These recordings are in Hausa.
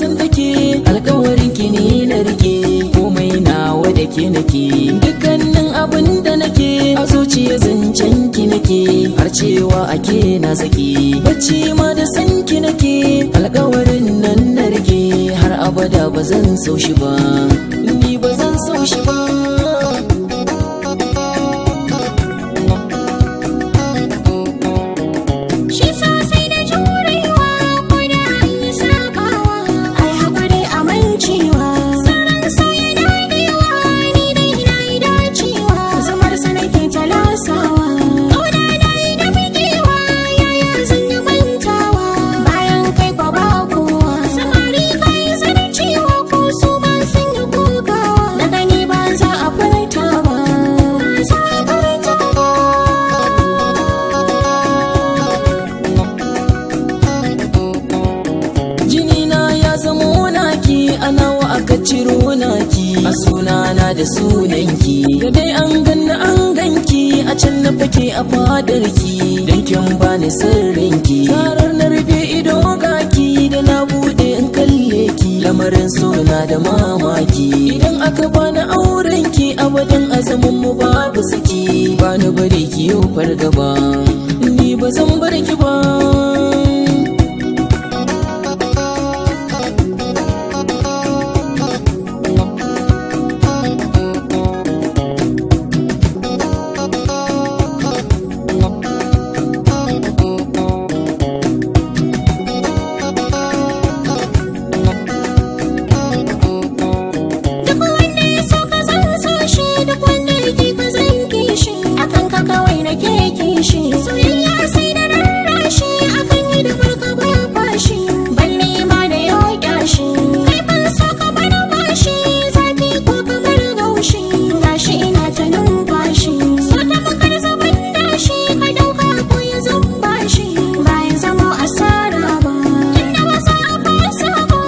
san take alƙawarin ki ne na rike komai nawa da ke nake dukkanin abin da nake a zuciya zancen ki nake har cewa ake na zaki bacci ma da san ki nake alƙawarin nan na rike har abada ba zan so shi ba ni ba zan so shi ba aka ciro naki a sunana da sunanki da dai an ganna an ganki a can na fake a fadarki dan kin bani sirrinki zarar na rufe ido gaki da na bude in kalle ki lamarin suna da mamaki idan aka bani aurenki abadan azamin mu babu saki bani bari ki yau fargaba ni ba zan bar ki ba soyayya sai da rarrashi akan yi da farka ba fashi balle ma da yau kyashi kai ban so ka bar bashi zafi ko kamar gaushi gashi ina ta numfashi so ta makar zaman dashi ka dauka ko ya zamba shi ba ya zama asara ba inda ba za a fasa ba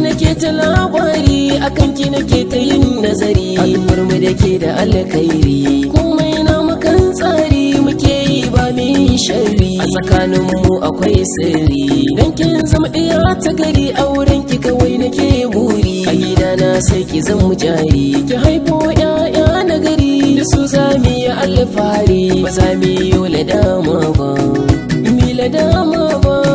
nake ta labari akan ki nake ta yin nazari al'ummar mu da ke da alkhairi komai na mukan tsari muke yi ba mai sharri a tsakanin mu akwai sirri dan kin zama ɗaya ta gari auren ki kawai nake buri a gidana sai ki zama jari ki haifo ƴaƴa na gari da su za mu yi alfahari ba za mu yi ladama ba